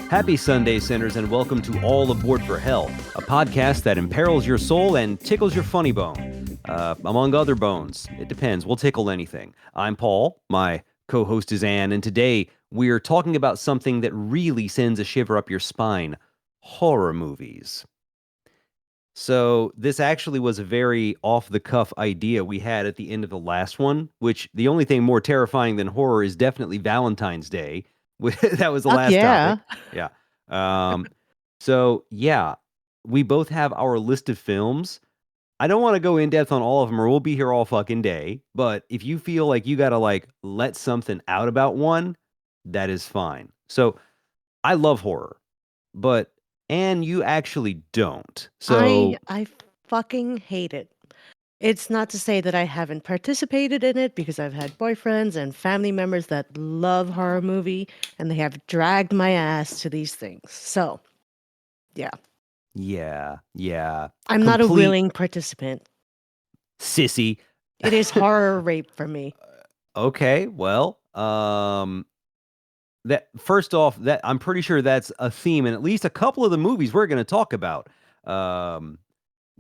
Happy Sunday, sinners, and welcome to All Aboard for Hell, a podcast that imperils your soul and tickles your funny bone. Among other bones. It depends. We'll tickle anything. I'm Paul. My co-host is Ann, and today we're talking about something that really sends a shiver up your spine. Horror movies. So this actually was a very off-the-cuff idea we had at the end of the last one, which the only thing more terrifying than horror is definitely Valentine's Day. That was the Fuck last yeah. topic. Yeah. So yeah, we both have our list of films. I don't want to go in depth on all of them or we'll be here all fucking day. But if you feel like you got to let something out about one, that is fine. So I love horror, but Anne, you actually don't. So I fucking hate it. It's not to say that I haven't participated in it because I've had boyfriends and family members that love horror movie and they have dragged my ass to these things. So, yeah. yeah. I'm not a willing participant. Sissy. It is horror rape for me. Okay, well, that first off, that I'm pretty sure that's a theme in at least a couple of the movies we're going to talk about.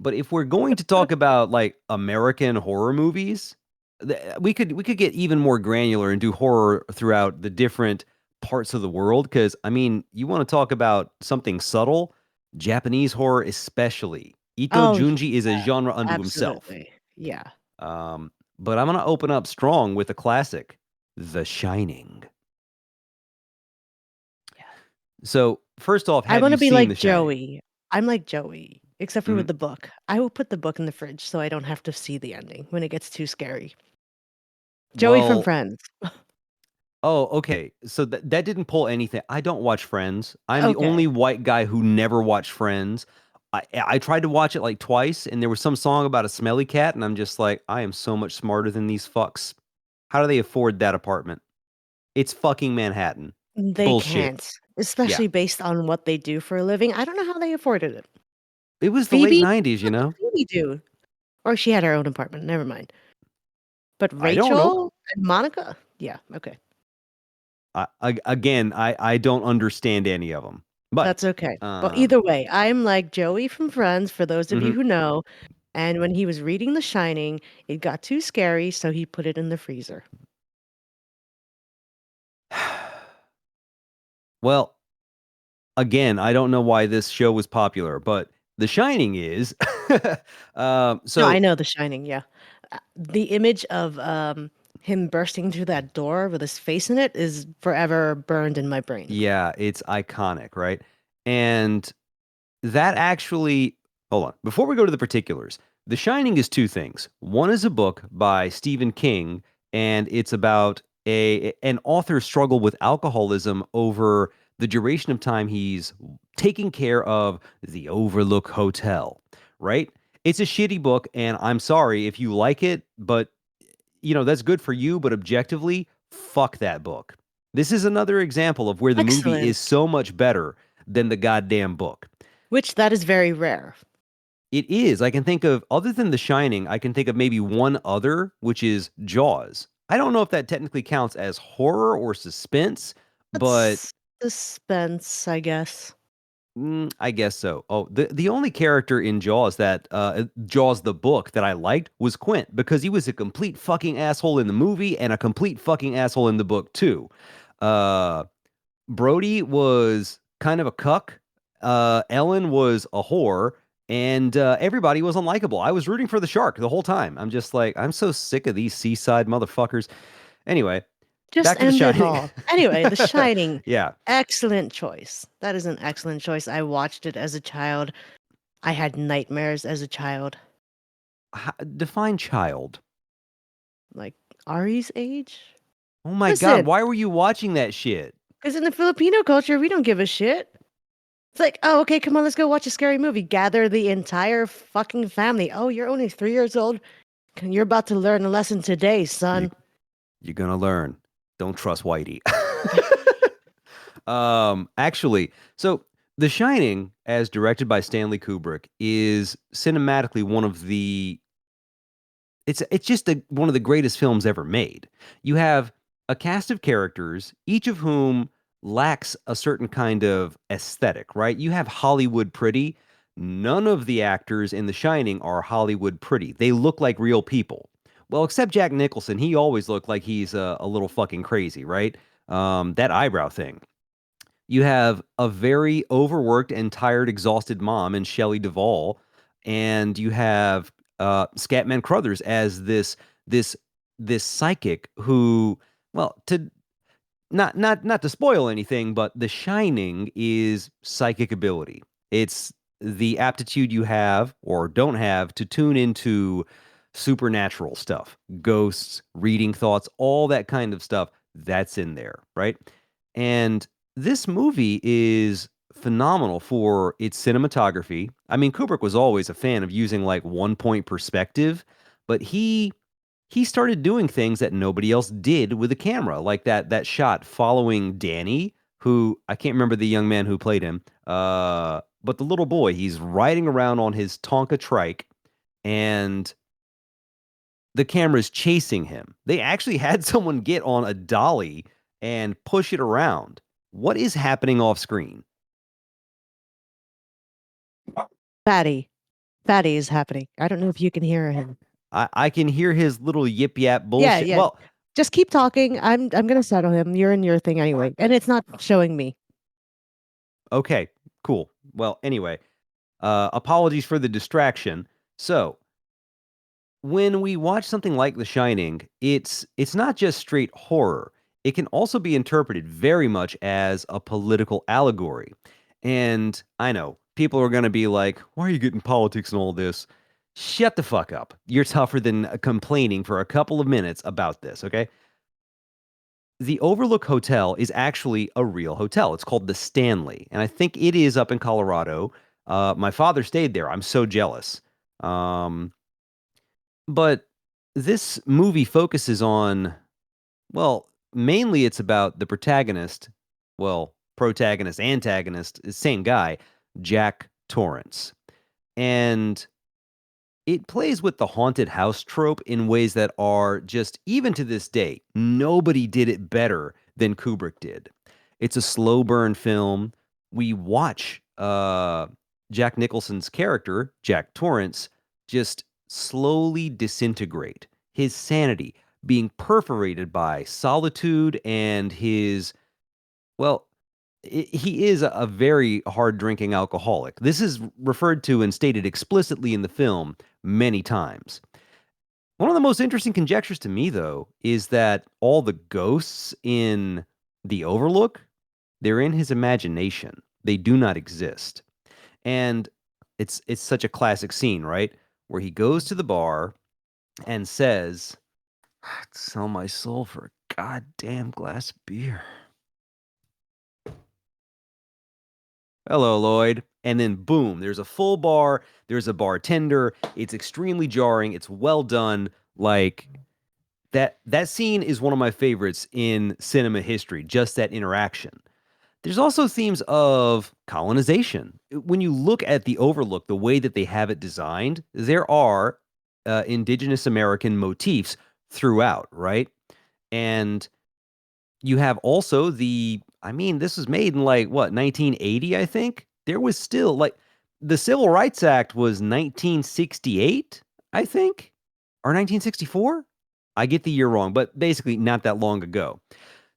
But if we're going to talk about American horror movies, we could get even more granular and do horror throughout the different parts of the world. Because I mean, you want to talk about something subtle, Japanese horror especially. Ito Junji is a genre unto himself. Yeah. But I'm gonna open up strong with a classic, The Shining. Yeah. So first off, I want to be like Joey. Shining? I'm like Joey, except for with the book. I will put the book in the fridge so I don't have to see the ending when it gets too scary. Joey from Friends. Oh, okay. So that didn't pull anything. I don't watch Friends. I'm the only white guy who never watched Friends. I tried to watch it twice, and there was some song about a smelly cat, and I'm just like, I am so much smarter than these fucks. How do they afford that apartment? It's fucking Manhattan. They Bullshit. can't, especially based on what they do for a living. I don't know how they afforded it. It was the late 90s, you know? Phoebe do? Or she had her own apartment. Never mind. But I don't know. Rachel and Monica? Yeah, okay. I don't understand any of them. But that's okay. But either way, I'm like Joey from Friends, for those of you who know. And when he was reading The Shining, it got too scary, so he put it in the freezer. Well, again, I don't know why this show was popular, but The Shining is. No, I know The Shining, yeah. The image of him bursting through that door with his face in it is forever burned in my brain. Yeah, it's iconic, right? And that actually, hold on. Before we go to the particulars, The Shining is two things. One is a book by Stephen King, and it's about an author's struggle with alcoholism over the duration of time he's taking care of the Overlook Hotel, right? It's a shitty book, and I'm sorry if you like it, but that's good for you, but objectively, fuck that book. This is another example of where the movie is so much better than the goddamn book. Which that is very rare. It is. I can think of, other than The Shining, I can think of maybe one other, which is Jaws. I don't know if that technically counts as horror or suspense, but suspense, I guess. I guess so. Oh, the only character in Jaws that Jaws the book that I liked was Quint, because he was a complete fucking asshole in the movie and a complete fucking asshole in the book too. Brody was kind of a cuck. Ellen was a whore, and everybody was unlikable. I was rooting for the shark the whole time. I'm just like, I'm so sick of these seaside motherfuckers. Anyway, just end it all. Anyway, The Shining. Yeah. Excellent choice. That is an excellent choice. I watched it as a child. I had nightmares as a child. Define child. Like Ari's age? Oh my God, why were you watching that shit? Because in the Filipino culture, we don't give a shit. It's like, oh, okay, come on, let's go watch a scary movie. Gather the entire fucking family. Oh, you're only 3 years old? You're about to learn a lesson today, son. You're gonna learn. Don't trust Whitey. Actually, so The Shining, as directed by Stanley Kubrick, is cinematically one of the it's just one of the greatest films ever made. You have a cast of characters, each of whom lacks a certain kind of aesthetic, right? You have Hollywood pretty. None of the actors in The Shining are Hollywood pretty. They look like real people. Well, except Jack Nicholson, he always looked like he's a little fucking crazy, right? That eyebrow thing. You have a very overworked and tired, exhausted mom in Shelley Duvall, and you have Scatman Crothers as this this psychic who, well, to not to spoil anything, but The Shining is psychic ability. It's the aptitude you have or don't have to tune into supernatural stuff, ghosts, reading thoughts, all that kind of stuff. That's in there, right? And this movie is phenomenal for its cinematography. I mean, Kubrick was always a fan of using like one point perspective, but he started doing things that nobody else did with a camera, like that shot following Danny, who I can't remember the young man who played him, but the little boy, he's riding around on his Tonka trike, and the camera's chasing him. They actually had someone get on a dolly and push it around. What is happening off screen? Fatty. Fatty is happening. I don't know if you can hear him. I can hear his little yip yap Yeah, bullshit. yeah. Well, Just keep talking. I'm gonna settle him. You're in your thing anyway. And it's not showing me. okay, cool. Well, anyway, apologies for the distraction. So, when we watch something like The Shining, it's not just straight horror. It can also be interpreted very much as a political allegory. And I know people are going to be like, "Why are you getting politics and all this?" Shut the fuck up. You're tougher than complaining for a couple of minutes about this, okay? The Overlook Hotel is actually a real hotel. It's called the Stanley, and I think it is up in Colorado. My father stayed there. I'm so jealous. Um, but this movie focuses on, well, mainly it's about the protagonist, well, protagonist, antagonist, same guy, Jack Torrance. And it plays with the haunted house trope in ways that are just, even to this day, nobody did it better than Kubrick did. It's a slow burn film. We watch Jack Nicholson's character, Jack Torrance, just slowly disintegrate, his sanity being perforated by solitude and his, well, he is a very hard drinking alcoholic. This is referred to and stated explicitly in the film many times. One of the most interesting conjectures to me, though, is that all the ghosts in the Overlook, they're in his imagination. They do not exist. And it's such a classic scene, right? Where he goes to the bar and says, "I'd sell my soul for a goddamn glass of beer." Hello, Lloyd. And then boom, there's a full bar, there's a bartender. It's extremely jarring. It's well done. Like that scene is one of my favorites in cinema history, just that interaction. There's also themes of colonization. When you look at the Overlook, the way that they have it designed, there are indigenous American motifs throughout, right? And you have also I mean, this was made in like what, 1980, I think? There was still like the Civil Rights Act was 1968, I think, or 1964. I get the year wrong, but basically not that long ago.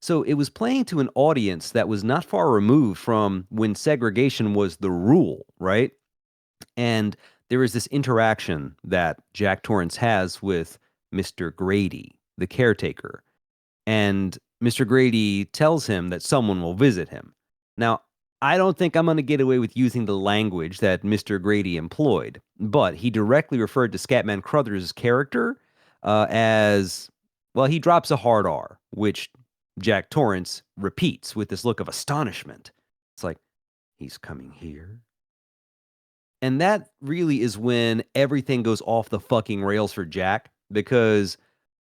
So it was playing to an audience that was not far removed from when segregation was the rule, right? And there is this interaction that Jack Torrance has with Mr. Grady, the caretaker, and Mr. Grady tells him that someone will visit him. Now, I don't think I'm going to get away with using the language that Mr. Grady employed, but he directly referred to Scatman Crothers' character as, well, he drops a hard R, which Jack Torrance repeats with this look of astonishment. It's like, he's coming here. And that really is when everything goes off the fucking rails for Jack, because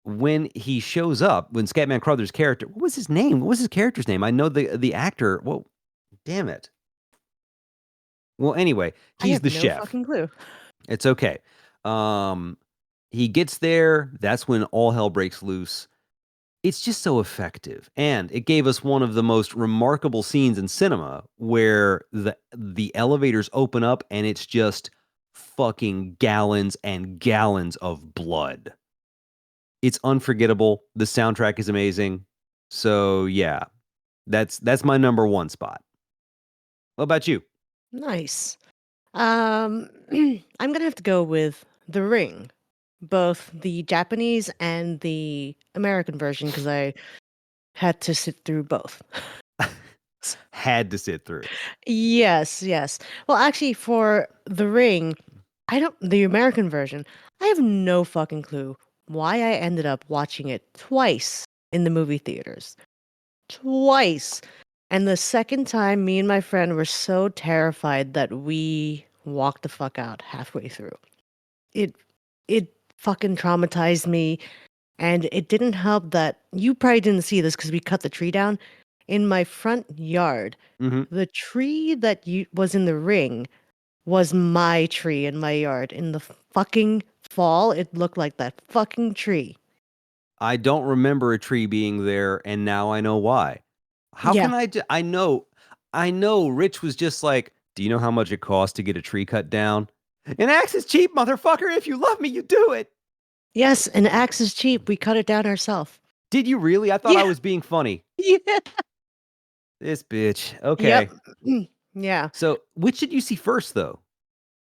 when he shows up, when Scatman Crothers' character, what was his name? What was his character's name? I know the actor. Well, damn it. Well, anyway, I he's have the no chef. fucking clue. It's okay. Um, he gets there. That's when all hell breaks loose. It's just so effective, and it gave us one of the most remarkable scenes in cinema where the elevators open up and it's just fucking gallons and gallons of blood. It's unforgettable. The soundtrack is amazing. So yeah, that's my number one spot. What about you? Nice. I'm gonna have to go with The Ring, both the Japanese and the American version, because I had to sit through both. Had to sit through. Yes, yes. Well, actually, for The Ring, the American version, I have no fucking clue why I ended up watching it twice in the movie theaters. Twice. And the second time, me and my friend were so terrified that we walked the fuck out halfway through. It it fucking traumatized me, and it didn't help that you probably didn't see this because we cut the tree down. In my front yard, Hmm. the tree that was in the ring was my tree in my yard. In the fucking fall, it looked like that fucking tree. I don't remember a tree being there, and now I know why. How Yeah. can I know Rich was just like, do you know how much it costs to get a tree cut down? An axe is cheap, motherfucker. If you love me, you do it. Yes, an axe is cheap. We cut it down ourselves. Did you really? I thought I Yeah. was being funny. Yeah. This bitch. Yep. Okay. Yeah. So, which did you see first, though?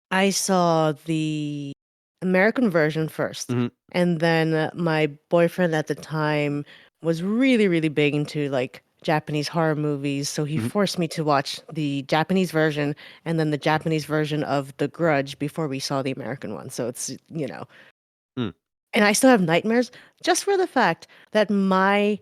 I saw the American version first. Hmm. And then my boyfriend at the time was really, really big into like Japanese horror movies. So he Hmm. forced me to watch the Japanese version and then the Japanese version of The Grudge before we saw the American one. So it's. Mm. And I still have nightmares just for the fact that my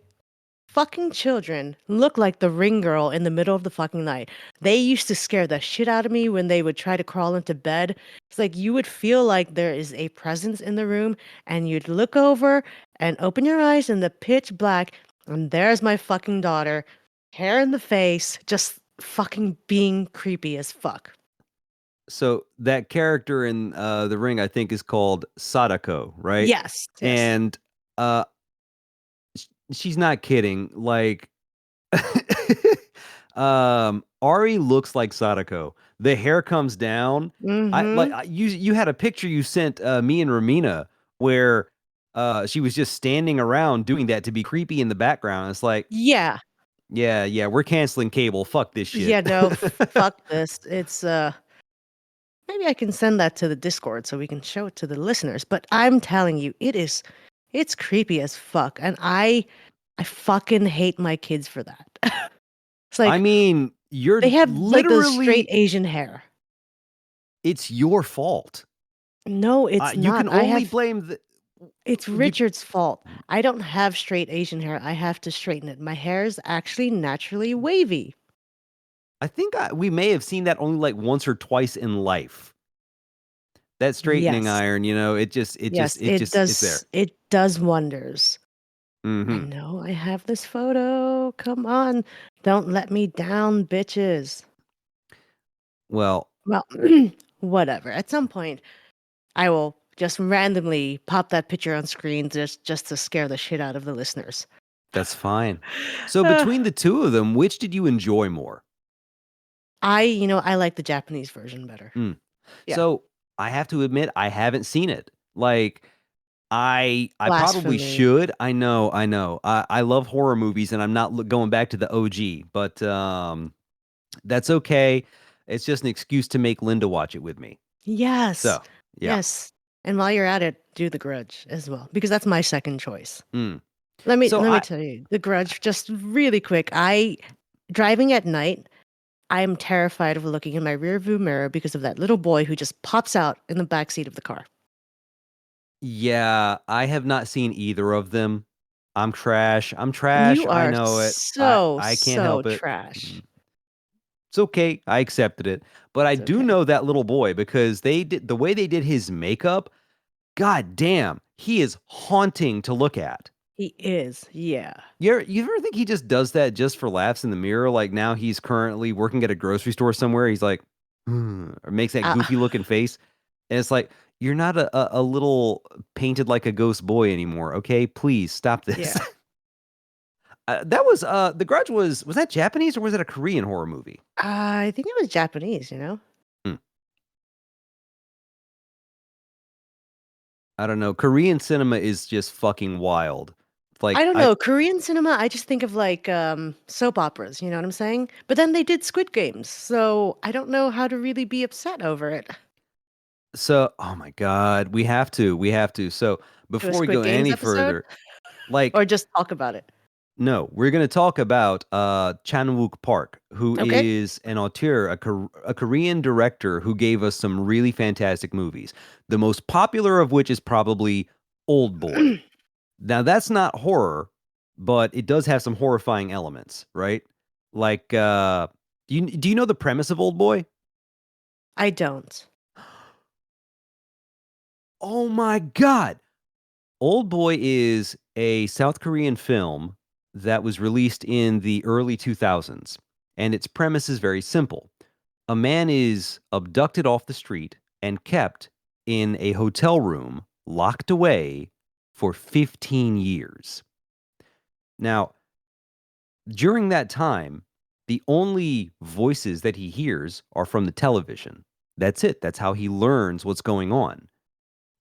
fucking children look like the ring girl in the middle of the fucking night. They used to scare the shit out of me when they would try to crawl into bed. It's like you would feel like there is a presence in the room and you'd look over and open your eyes in the pitch black and there's my fucking daughter, hair in the face, just fucking being creepy as fuck. So that character in The Ring, I think, is called Sadako, right? Yes, yes. And uh, she's not kidding. Like, Ari looks like Sadako. The hair comes down. Mm-hmm. You had a picture you sent me and Ramina where she was just standing around doing that to be creepy in the background. It's like, Yeah. yeah, we're canceling cable. Fuck this shit. Yeah, no, fuck this. Maybe I can send that to the Discord so we can show it to the listeners. But I'm telling you, it's creepy as fuck. And I fucking hate my kids for that. It's I like mean, they you're have like the straight literally, Asian hair. it's your fault. No, it's You not. can only blame the It's you. Richard's fault. I don't have straight Asian hair. I have to straighten it. My hair is actually naturally wavy. I think we may have seen that only like once or twice in life. That straightening Yes. iron, Yes, it's there. it does wonders. I Hmm. know I have this photo. Come on. Don't let me down, bitches. Well, Well, whatever. At some point, I will just randomly pop that picture on screen just to scare the shit out of the listeners. that's fine. So Uh, between the two of them, which did you enjoy more? I like the Japanese version better. Mm. Yeah. So I have to admit, I haven't seen it. Like I probably Blasphemy. should. I know. I love horror movies, and I'm not going back to the OG, but that's okay. It's just an excuse to make Linda watch it with me. Yes. So yeah. Yes. And while you're at it, do The Grudge as well because that's my second choice. Mm. Let me So let me I tell you, The Grudge just really quick. I driving at night I am terrified of looking in my rearview mirror because of that little boy who just pops out in the back seat of the car. Yeah, I have not seen either of them. I'm trash. I'm trash. You I are know it. so, I can't so help it. trash. Mm. It's okay. I accepted it. But I It's do okay. know that little boy because they did the way they did his makeup. God damn, he is haunting to look at. He is, yeah. You ever think he just does that just for laughs in the mirror? Like now he's currently working at a grocery store somewhere. He's like, or makes that Uh, goofy looking face. And it's like, you're not a little painted like a ghost boy anymore. Okay, please stop this. yeah. That was The Grudge was that Japanese or was it a Korean horror movie? I think it was Japanese, you know? Hmm. I don't know. Korean cinema is just fucking wild. I Like don't I know. Korean cinema, I just think of like soap operas, you know what I'm saying? But then they did Squid Games, so I don't know how to really be upset over it. so oh my God, we have to. So Do a before we go Squid Games any episode further, like or just talk about it. no, we're going to talk about Chan-wook Park, who Okay. is an auteur, a Korean director who gave us some really fantastic movies. The most popular of which is probably Old Boy. Now, that's not horror, but it does have some horrifying elements, right? Like, do you know the premise of Old Boy? I don't. Oh my God. Old Boy is a South Korean film that was released in the early 2000s, and its premise is very simple. A man is abducted off the street and kept in a hotel room, locked away for 15 years. Now, during that time, the only voices that he hears are from the television. That's it. That's how he learns what's going on.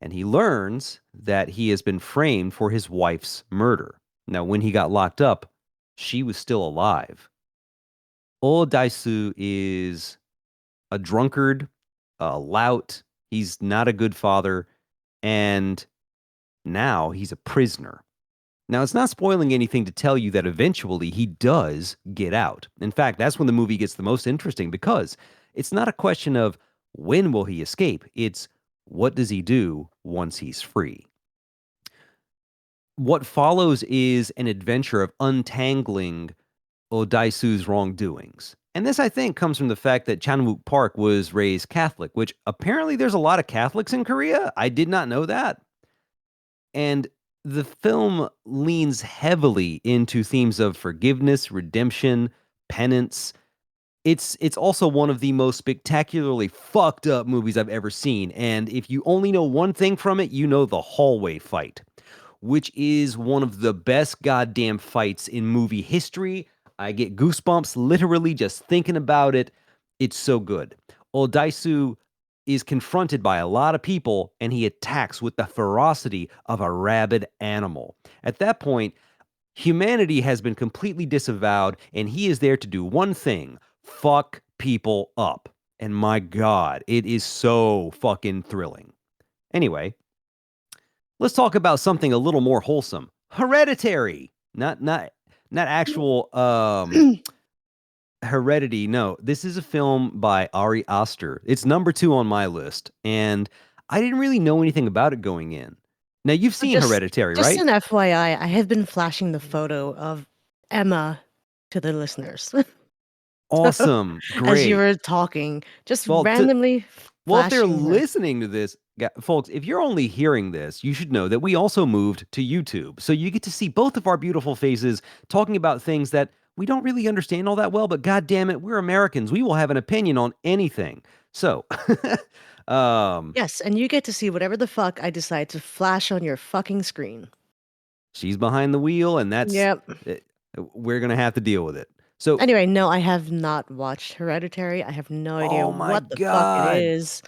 And he learns that he has been framed for his wife's murder. Now, when he got locked up, she was still alive. Oh Daisu is a drunkard, a lout. He's not a good father. And now he's a prisoner. Now, it's not spoiling anything to tell you that eventually he does get out. In fact, that's when the movie gets the most interesting because it's not a question of when will he escape, it's what does he do once he's free. What follows is an adventure of untangling Odaisu's wrongdoings. And this, I think, comes from the fact that Chanwook Park was raised Catholic, which apparently there's a lot of Catholics in Korea. I did not know that. And the film leans heavily into themes of forgiveness, redemption, penance. It's also one of the most spectacularly fucked up movies I've ever seen. And if you only know one thing from it, you know the hallway fight, which is one of the best goddamn fights in movie history. I get goosebumps literally just thinking about it. It's so good. Odaisu is confronted by a lot of people and he attacks with the ferocity of a rabid animal. At that point, humanity has been completely disavowed and he is there to do one thing: fuck people up. And my God, it is so fucking thrilling. Anyway, let's talk about something a little more wholesome. Hereditary. Not actual Heredity. No, this is a film by Ari Aster. It's number 2 on my list, and I didn't really know anything about it going in. Now you've So seen Hereditary, just right? an FYI, I have been flashing the photo of Emma to the listeners. Awesome, As you great. were talking, just Well, randomly well, if they're flashing her. listening to this, folks, if you're only hearing this, you should know that we also moved to YouTube, so you get to see both of our beautiful faces talking about things that we don't really understand all that well. But God damn it, we're Americans. We will have an opinion on anything. So, um, Yes, and you get to see whatever the fuck I decide to flash on your fucking screen. she's behind the wheel, and that's Yep. eh, we're gonna have to deal with it. So, Anyway, no, I have not watched Hereditary. I have no idea oh my what the fuck it God. is.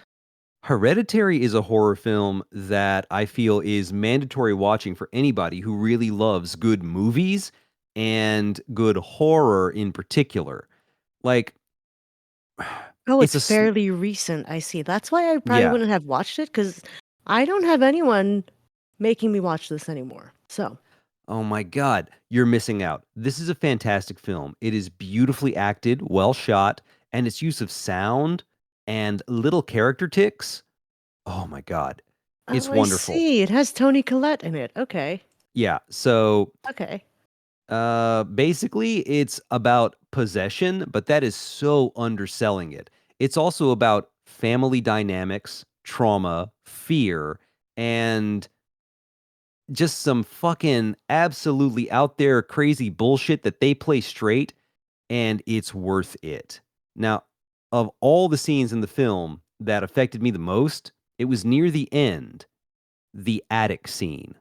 Hereditary is a horror film that I feel is mandatory watching for anybody who really loves good movies and good horror in particular. Like, Oh, it's it's a fairly recent, I see. That's why I probably yeah. wouldn't have watched it, because I don't have anyone making me watch this anymore. So, Oh my God, you're missing out. This is a fantastic film. It is beautifully acted, well shot, and its use of sound and little character ticks. Oh my God, it's oh, I wonderful. see. It has Tony Collette in it. Okay. Yeah, so Okay. basically, it's about possession, but that is so underselling it. It's also about family dynamics, trauma, fear, and just some fucking absolutely out there crazy bullshit that they play straight, and it's worth it. Now, of all the scenes in the film that affected me the most, it was near the end, the attic scene.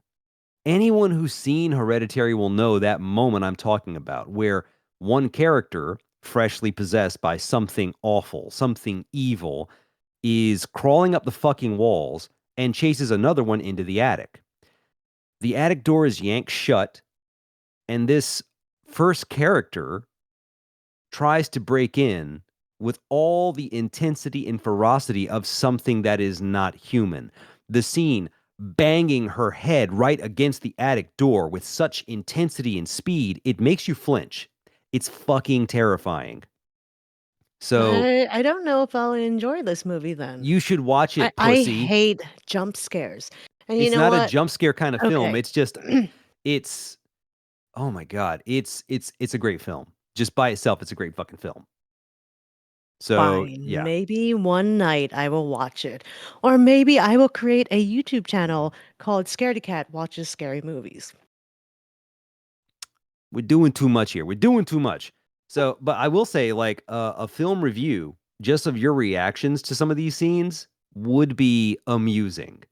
Anyone who's seen Hereditary will know that moment I'm talking about, where one character, freshly possessed by something awful, something evil, is crawling up the fucking walls and chases another one into the attic. The attic door is yanked shut, and this first character tries to break in with all the intensity and ferocity of something that is not human. The scene banging her head right against the attic door with such intensity and speed, it makes you flinch. It's fucking terrifying. So I don't know if I'll enjoy this movie then. you should watch it, I pussy. hate jump scares. And you It's know not a what? jump scare kind of film. Okay. It's just it's oh my god, it's a great film. Just by itself, it's a great fucking film. So Fine. yeah, Maybe one night I will watch it. Or maybe I will create a YouTube channel called Scaredy Cat Watches Scary Movies. we're doing too much here. We're doing too much. So, but I will say, like a film review, just of your reactions to some of these scenes would be amusing.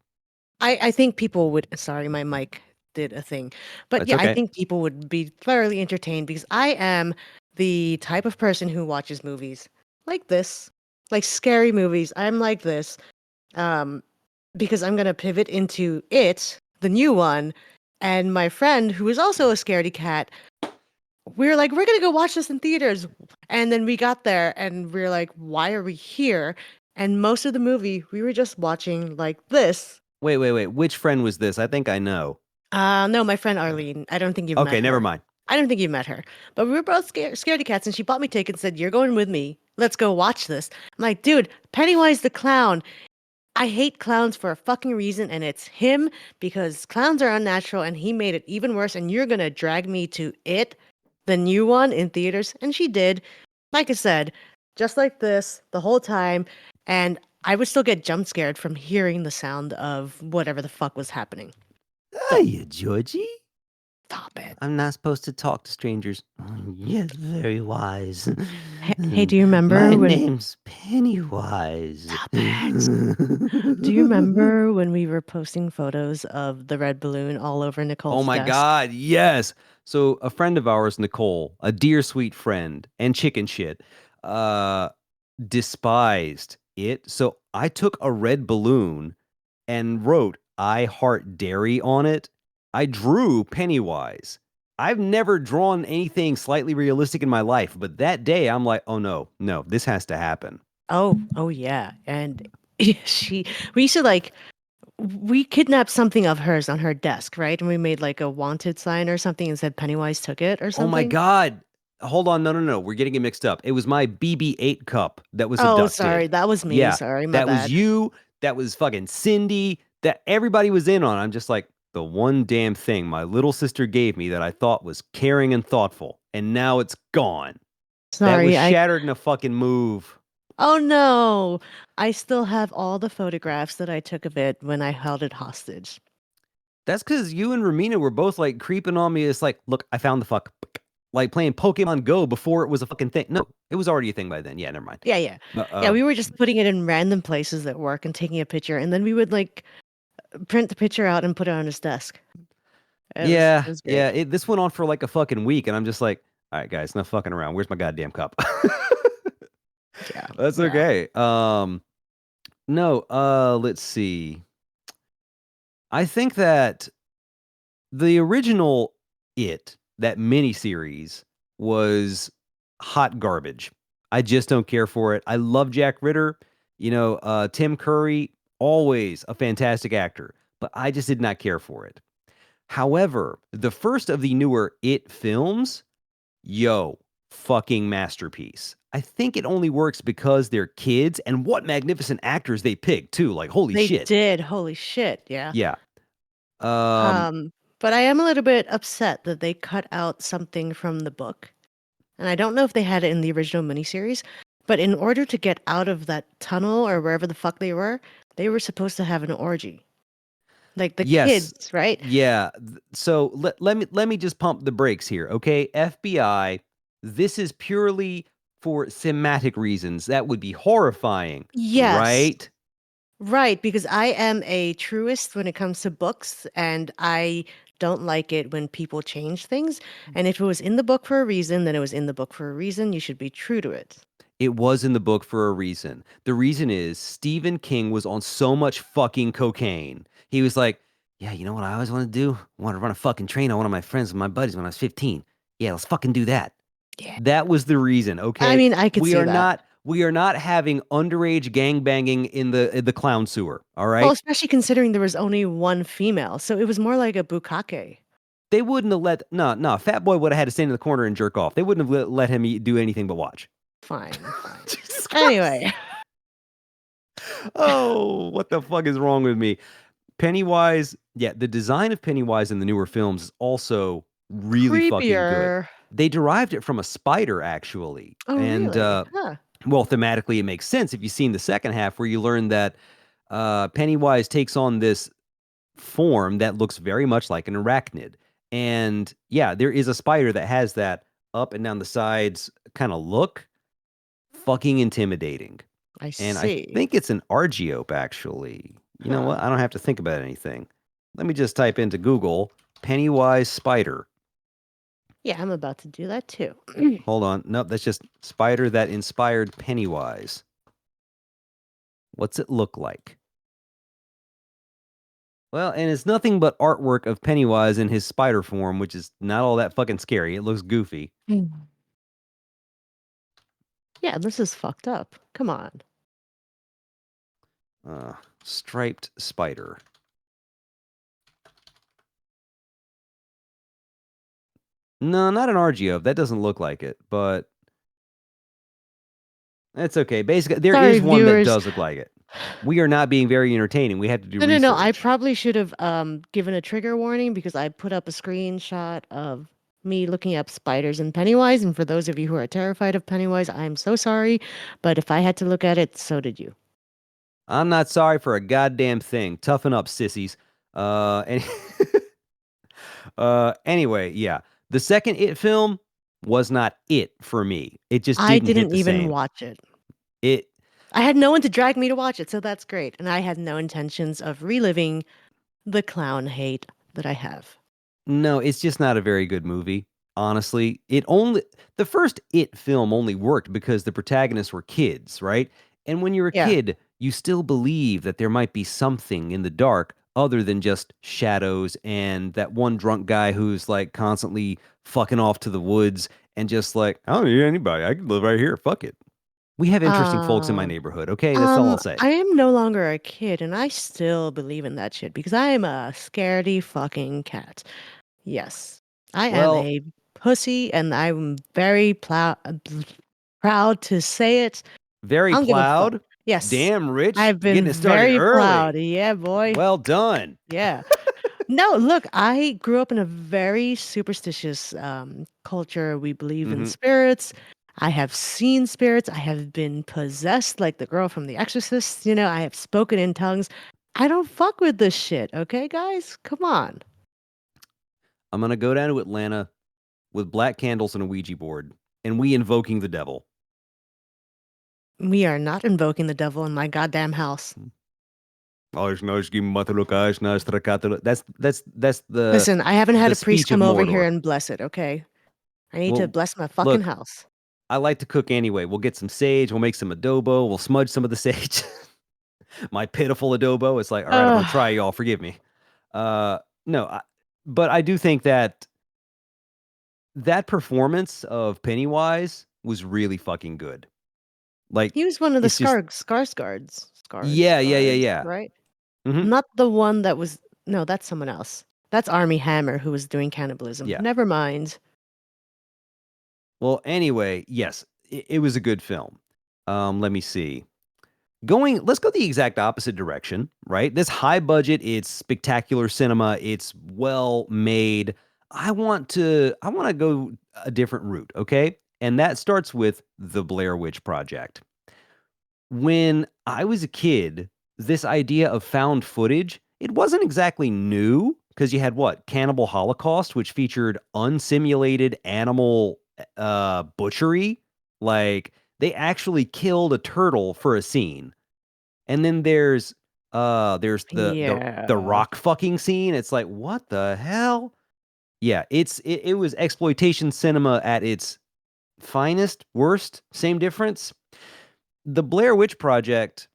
I think people would, sorry, my mic did a thing. But That's yeah, I okay. think people would be thoroughly entertained because I am the type of person who watches movies like this, like scary movies. I'm like this. Um, because I'm gonna pivot into it, the new one, and my friend who is also a scaredy cat, we were like, we're gonna go watch this in theaters. And then we got there and we are like, why are we here? And most of the movie we were just watching like this. Wait, wait, wait. Which friend was this? I think I know. No, my friend Arlene. I don't think you've met Okay, never her. mind. I don't think you've met her. But we were both scaredy cats, and she bought me tickets and said, "You're going with me. Let's go watch this." I'm like, dude, Pennywise the clown. I hate clowns for a fucking reason, and it's him because clowns are unnatural, and he made it even worse. And you're gonna drag me to it, the new one in theaters, and she did. Like I said, just like this the whole time, and I would still get jump scared from hearing the sound of whatever the fuck was happening. So Hiya, Georgie. stop it. I'm not supposed to talk to strangers. Yes, very wise. Hey, do you My remember when? name's Pennywise. Stop it. Do you remember when we were posting photos of the red balloon all over Oh Nicole's my desk? God, yes. So a friend of ours, Nicole, a dear sweet friend and chicken shit, uh, despised it. So I took a red balloon and wrote "I heart dairy" on it. I drew Pennywise. I've never drawn anything slightly realistic in my life, but that day I'm like, oh no, no, this has to happen. Oh yeah. And she we used to like we kidnapped something of hers on her desk, right? And we made like a wanted sign or something and said Pennywise took it or Oh my something. God. Hold on. No, no, no. We're getting it mixed up. It was my BB-8 cup that was Oh, sorry, abducted. that was me. Yeah. Sorry, my That was bad. you. That was fucking Cindy. That everybody was in on. I'm just like, the one damn thing my little sister gave me that I thought was caring and thoughtful. And now it's gone. That was Sorry, I shattered in a fucking move. Oh no. I still have all the photographs that I took of it when I held it hostage. That's because you and Ramina were both like creeping on me. It's like, look, I found the fuck. Like playing Pokemon Go before it was a fucking thing. No, it was already a thing by then. Yeah, never mind. Yeah, yeah. But, Yeah, we were just putting it in random places at work and taking a picture, and then we would like print the picture out and put it on his desk. It yeah, was yeah. great. This went on for like a fucking week, and I'm just like, all right, guys, not fucking around. Where's my goddamn cup? Yeah, That's yeah. okay. No, let's see. I think that the original that miniseries, was hot garbage. I just don't care for it. I love Jack Ritter. Tim Curry, always a fantastic actor, but I just did not care for it. However, the first of the newer It films, yo, fucking masterpiece. I think it only works because they're kids, and what magnificent actors they picked too. Like, holy They shit. did. Holy shit, yeah. Yeah. Um, Um, but I am a little bit upset that they cut out something from the book. And I don't know if they had it in the original miniseries, but in order to get out of that tunnel or wherever the fuck they were supposed to have an orgy. Like the yes. kids, right? Yeah. So let me just pump the brakes here, okay? FBI, this is purely for thematic reasons. That would be horrifying, Yes. right? Right, because I am a truist when it comes to books, and I don't like it when people change things. And if it was in the book for a reason, then it was in the book for a reason. You should be true to it. It was in the book for a reason. The reason is Stephen King was on so much fucking cocaine. He was like, yeah, you know what I always want to do? I want to run a fucking train on one of my friends and my buddies when I was 15. Yeah, let's fucking do that. Yeah. That was the reason, I okay? mean, I could see that. We are not having underage gangbanging in the clown sewer, all Well, right? especially considering there was only one female, so it was more like a bukkake. They wouldn't have let no, Fat Boy would have had to stand in the corner and jerk off. They wouldn't have let him do anything but watch. Fine, fine. Jesus Christ. Anyway, Oh, what the fuck is wrong with me? Pennywise, yeah, the design of Pennywise in the newer films is also really fucking good. creepier. They derived it from a spider, actually. Oh, And, really? Huh. well, thematically, it makes sense if you've seen the second half where you learn that Pennywise takes on this form that looks very much like an arachnid. And yeah, there is a spider that has that up and down the sides kind of look. Fucking intimidating. I And I see. think it's an Argiope, actually. You know Huh. what? I don't have to think about anything. Let me just type into Google Pennywise spider. Yeah, I'm about to do that too. Hold on. Nope, that's just spider that inspired Pennywise. What's it look like? Well, and it's nothing but artwork of Pennywise in his spider form, which is not all that fucking scary. It looks goofy. Mm. Yeah, this is fucked up. Come on. Uh, Striped spider. No, not an Argiope. That doesn't look like it, but it's okay. Basically, there Sorry, is one that viewers. does look like it. We are not being very entertaining. We had to do No, no, no. I research. probably should have given a trigger warning because I put up a screenshot of me looking up spiders and Pennywise. And for those of you who are terrified of Pennywise, I'm so sorry. But if I had to look at it, so did you. I'm not sorry for a goddamn thing. Toughen up, sissies. And anyway, yeah. The second It film was not it for me. It just I didn't hit didn't the even same. watch it. It I had no one to drag me to watch it, so that's great. And I had no intentions of reliving the clown hate that I have. No, it's just not a very good movie. Honestly, the first It film only worked because the protagonists were kids, right? And when you're a Yeah. kid, you still believe that there might be something in the dark other than just shadows and that one drunk guy who's like constantly fucking off to the woods and just like, I don't need anybody. I can live right here. Fuck it. We have interesting folks in my Uh, neighborhood. Okay, that's all I'll say. I am no longer a kid, and I still believe in that shit because I am a scaredy fucking cat. Yes, I am Well, a pussy, and I'm very proud to say it. I very don't give a fuck. plowed. Yes, Damn, Rich. I've been Getting it started very proud. early. Yeah, boy. Well done. Yeah. No, look, I grew up in a very superstitious culture. We believe in Hmm. spirits. I have seen spirits. I have been possessed like the girl from The Exorcist. I have spoken in tongues. I don't fuck with this shit, okay, guys? Come on. I'm gonna go down to Atlanta with black candles and a Ouija board, and we invoking the devil. We are not invoking the devil in my goddamn house. That's Listen, I haven't had the a priest speech of come over here Mordor. and bless it, okay? I need to Well, bless my fucking look, house. I like to cook anyway. We'll get some sage. We'll make some adobo. We'll smudge some of the sage. My pitiful adobo. It's like, all right, I'm gonna Ugh. try, y'all. Forgive me. No, but I do think that that performance of Pennywise was really fucking good. Like, He was one of the it's just, Skarsgårds. yeah, yeah, yeah, Skarsgårds, yeah. right? Hmm. Not the one that was no, that's someone else. That's Army Hammer who was doing cannibalism. Yeah. Never mind. Well, anyway, yes, it was a good film. Let me see. Let's go the exact opposite direction, right? This high budget, it's spectacular cinema, it's well made. I want to go a different route, okay? And that starts with The Blair Witch Project. When I was a kid, this idea of found footage, it wasn't exactly new because you had what? Cannibal Holocaust, which featured unsimulated animal butchery. Like they actually killed a turtle for a scene. And then there's the Yeah. rock fucking scene. It's like, what the hell? Yeah, it was exploitation cinema at its finest, worst, same difference. The Blair Witch Project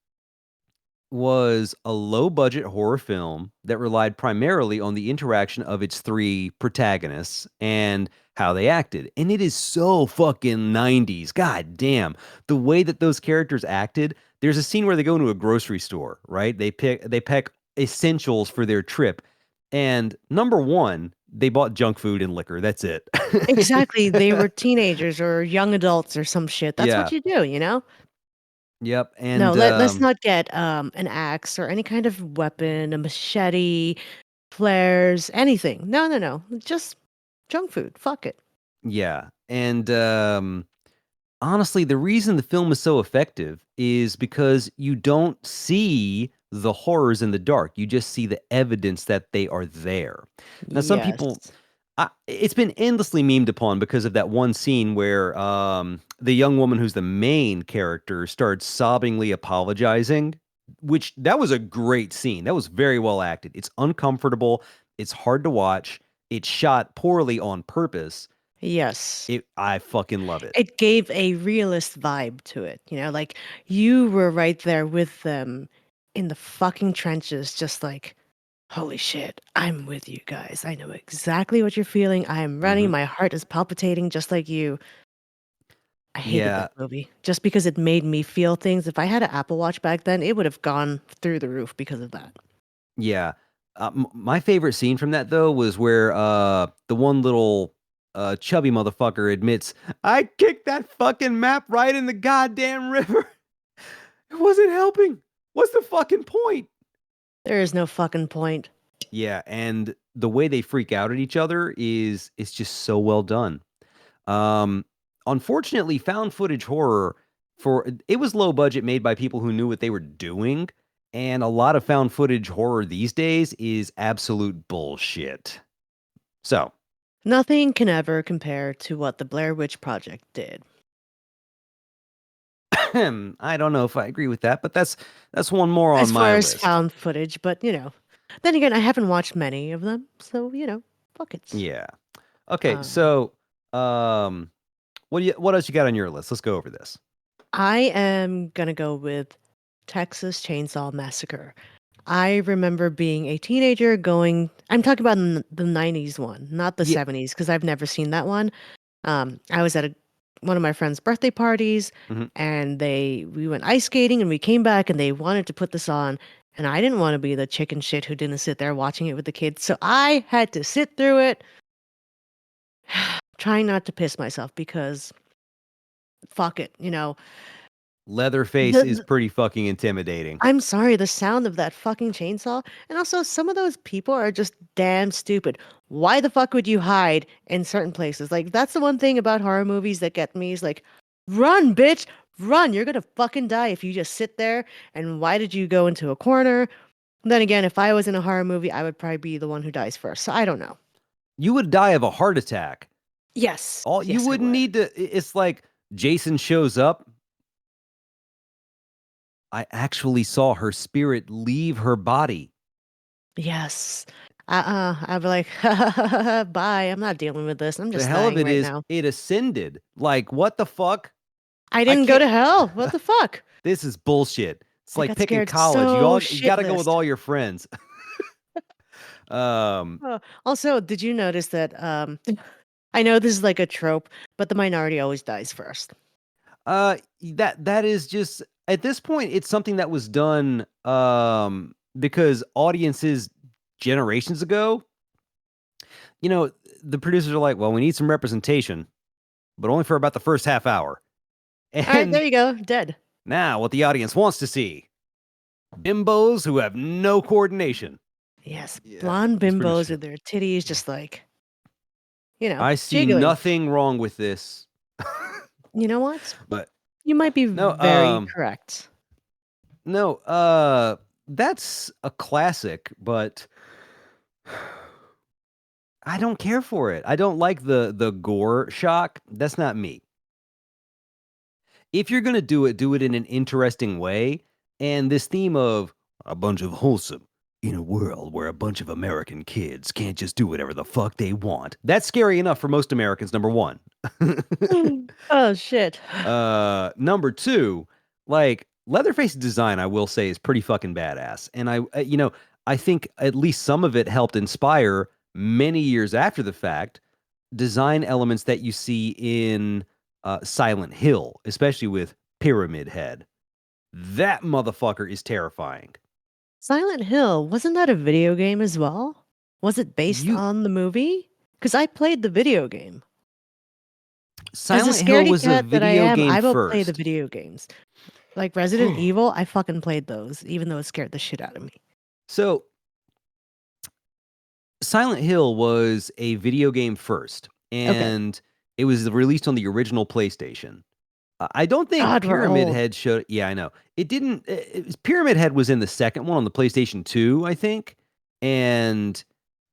was a low budget horror film that relied primarily on the interaction of its three protagonists and how they acted. And it is so fucking 90s. God damn. The way that those characters acted, there's a scene where they go into a grocery store, right? They pack essentials for their trip. And number one, they bought junk food and liquor. That's it. Exactly. They were teenagers or young adults or some shit. That's what Yeah. you do, you know? Yep. No, And let's not get an axe or any kind of weapon, a machete, flares, anything. No, no, no. Just junk food. Fuck it. yeah. And honestly, the reason the film is so effective is because you don't see the horrors in the dark. You just see the evidence that they are there. Now, some people, Yes. it's been endlessly memed upon because of that one scene where the young woman who's the main character starts sobbingly apologizing, which that was a great scene. That was very well acted. It's uncomfortable. It's hard to watch. It's shot poorly on purpose. Yes. I fucking love it. It gave a realist vibe to it, you know, like you were right there with them in the fucking trenches, just like, holy shit, I'm with you guys. I know exactly what you're feeling. I am running. Hmm. My heart is palpitating just like you. I hated Yeah, that movie just because it made me feel things. If I had an Apple Watch back then, it would have gone through the roof because of that. yeah. My favorite scene from that though was where the one little chubby motherfucker admits, I kicked that fucking map right in the goddamn river. It wasn't helping. What's the fucking point? There is no fucking point. Yeah, and the way they freak out at each other is just so well done. Um, Unfortunately, found footage horror for it was low budget, made by people who knew what they were doing, and a lot of found footage horror these days is absolute bullshit. So, Nothing can ever compare to what the Blair Witch Project did. I don't know if I agree with that, but that's one more on As my far as list. found footage, but then again, I haven't watched many of them, so fuck it. Yeah. Okay, Um, so what else you got on your list? Let's go over this. I am gonna go with Texas Chainsaw Massacre. I remember being a teenager going. I'm talking about the '90s one, not the Yeah. '70s, because I've never seen that one. I was at one of my friend's birthday parties, Mhm. and we went ice skating, and we came back, and they wanted to put this on, and I didn't want to be the chicken shit who didn't sit there watching it with the kids, so I had to sit through it, trying not to piss myself because fuck it, Leatherface is the pretty fucking intimidating. I'm sorry, the sound of that fucking chainsaw, and also some of those people are just damn stupid. Why the fuck would you hide in certain places? Like that's the one thing about horror movies that get me is like, run, bitch, run. You're gonna fucking die if you just sit there. And why did you go into a corner? Then again, if I was in a horror movie, I would probably be the one who dies first. So I don't know. You would die of a heart attack. Yes, All you yes, I wouldn't would. need to it's like Jason shows up. I actually saw her spirit leave her body. Yes. I'd be like, bye. I'm not dealing with this. I'm The just hell of dying it right is now. it ascended. Like what the fuck? I I didn't go can't to hell. What the fuck? This is bullshit. It's I like got picking scared college. so You got to go with shitless. all your friends. um Also, did you notice that I know this is like a trope, but the minority always dies first. that is just at this point it's something that was done because audiences generations ago, you know, the producers are like, well, we need some representation, but only for about the first half hour. All right, there And you go. Dead. now what the audience wants to see, bimbos who have no coordination. Yes, Yeah, blonde that's pretty much bimbos it. with their titties just like, I see jiggling. nothing wrong with this. You know what? But You might be no, very correct. no, that's a classic, but I don't care for it. I don't like the gore shock. That's not me. if you're gonna do it in an interesting way. And this theme of a bunch of wholesome in a world where a bunch of American kids can't just do whatever the fuck they want. That's scary enough for most Americans, number one. Oh shit. Number two, like Leatherface's design, I will say, is pretty fucking badass. And I think at least some of it helped inspire many years after the fact design elements that you see in Silent Hill, especially with Pyramid Head. That motherfucker is terrifying. Silent Hill, wasn't that a video game as well? Was it based You on the movie? Because I played the video game. As a Silent Hill scaredy was a cat that I video am, game I will play the first. video games. Like Resident Evil, I fucking played those, even though it scared the shit out of me. So Silent Hill was a video game first, Okay. and it was released on the original PlayStation. I don't think God, we're Pyramid old. Head showed. Yeah, I know. It didn't. Pyramid Head was in the second one on the PlayStation 2, I think. And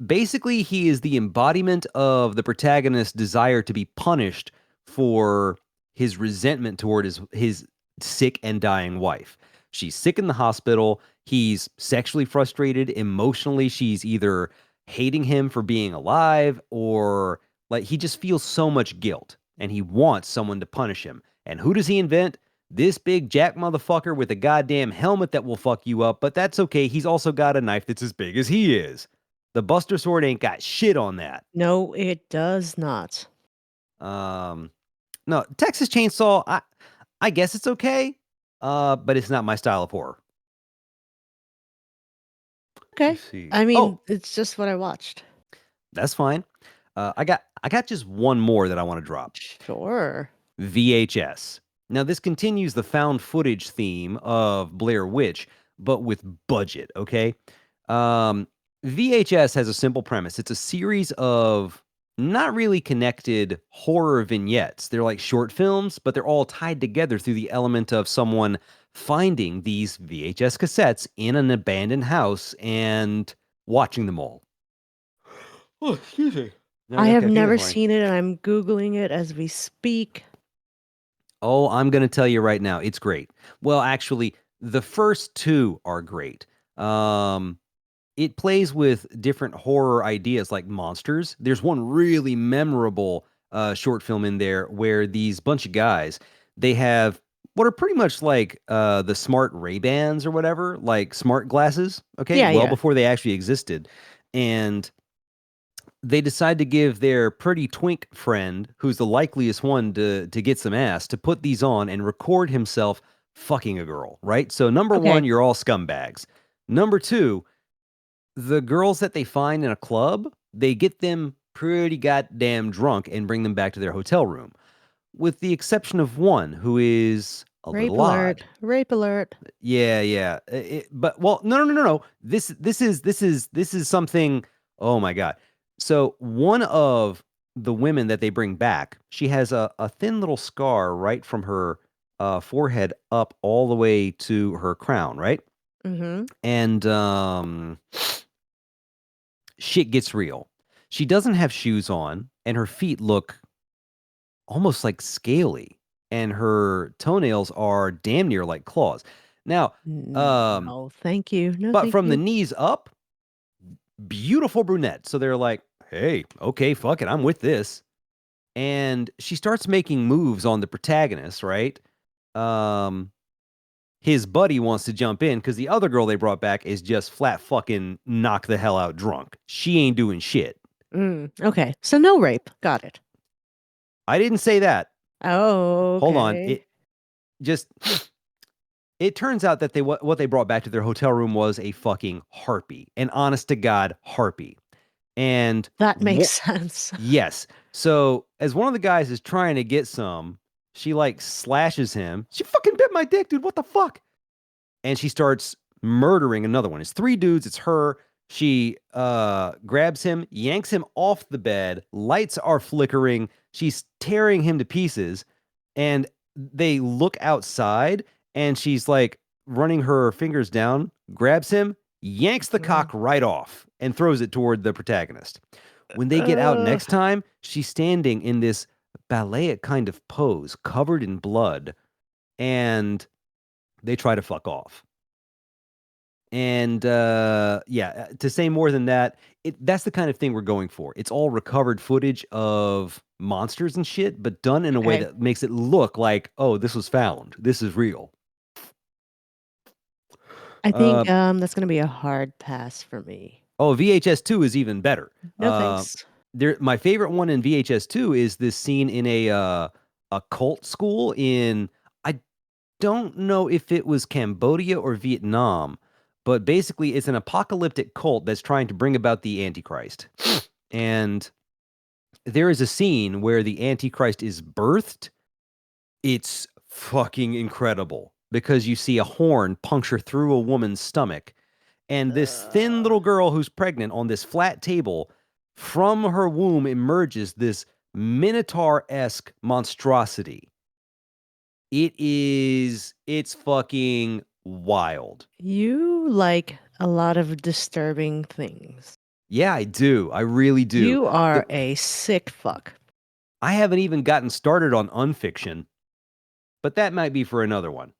basically, he is the embodiment of the protagonist's desire to be punished for his resentment toward his sick and dying wife. She's sick in the hospital. He's sexually frustrated. Emotionally, she's either hating him for being alive or like he just feels so much guilt and he wants someone to punish him. And who does he invent? This big jack motherfucker with a goddamn helmet that will fuck you up, but that's okay. He's also got a knife that's as big as he is. The Buster Sword ain't got shit on that. No, it does not. Um, no, Texas Chainsaw, I guess it's okay, but it's not my style of horror. Let me Okay. see. I mean, Oh, it's just what I watched. that's fine. I got just one more that I want to drop. Sure. VHS. Now, this continues the found footage theme of Blair Witch, but with budget, okay? Um, VHS has a simple premise. It's a series of not really connected horror vignettes. They're like short films, but they're all tied together through the element of someone finding these VHS cassettes in an abandoned house and watching them all. Oh, excuse me. Now I I got have caffeine never this morning. seen it, and I'm Googling it as we speak. Oh, I'm going to tell you right now, it's great. Well, actually, the first two are great. Um, it plays with different horror ideas like monsters. There's one really memorable short film in there where these bunch of guys, they have what are pretty much like the smart Ray-Bans or whatever, like smart glasses, okay, Yeah, well yeah. before they actually existed. And they decide to give their pretty twink friend, who's the likeliest one to get some ass, to put these on and record himself fucking a girl, right? So number one, Okay. you're all scumbags. Number two, the girls that they find in a club, they get them pretty goddamn drunk and bring them back to their hotel room, with the exception of one who is a Rape little alert. odd. Rape alert. Yeah, yeah. But well, no, no, no, no, no. This is something. Oh my God. So one of the women that they bring back, she has a thin little scar right from her forehead up all the way to her crown, right? Mm-hmm. And shit gets real. She doesn't have shoes on, and her feet look almost like scaly, and her toenails are damn near like claws. Now, um, No, thank you. No, but thank from the you. knees up, beautiful brunette. So they're like, hey, okay, fuck it, I'm with this. And she starts making moves on the protagonist, right? Um, his buddy wants to jump in because the other girl they brought back is just flat fucking knock the hell out drunk. She ain't doing shit. Okay. So no rape. Got it. I didn't say that. Oh, Hold on. okay. Just it turns out that what they brought back to their hotel room was a fucking harpy, an honest to god harpy. And That makes sense. yes, so as one of the guys is trying to get some, she like slashes him. She fucking bit my dick, dude. What the fuck? And she starts murdering another one. It's three dudes. It's her. She grabs him, yanks him off the bed. Lights are flickering. She's tearing him to pieces, and they look outside, and she's like running her fingers down, grabs him, yanks the Mm. cock right off, and throws it toward the protagonist. When they get out Uh, next time, she's standing in this ballet kind of pose, covered in blood, and they try to fuck off. And yeah, to say more than that, that's the kind of thing we're going for. It's all recovered footage of monsters and shit, but done in a way Okay. that makes it look like, oh, this was found. This is real. I think Uh, that's gonna be a hard pass for me. oh, VHS 2 is even better. No thanks. My favorite one in VHS 2 is this scene in a cult school in, I don't know if it was Cambodia or Vietnam, but basically it's an apocalyptic cult that's trying to bring about the Antichrist. And there is a scene where the Antichrist is birthed. It's fucking incredible because you see a horn puncture through a woman's stomach, and this thin Uh, little girl who's pregnant on this flat table, from her womb emerges this minotaur-esque monstrosity. It's fucking wild. you like a lot of disturbing things. Yeah, I do. I really do. You are The, a sick fuck. I haven't even gotten started on unfiction, but that might be for another one.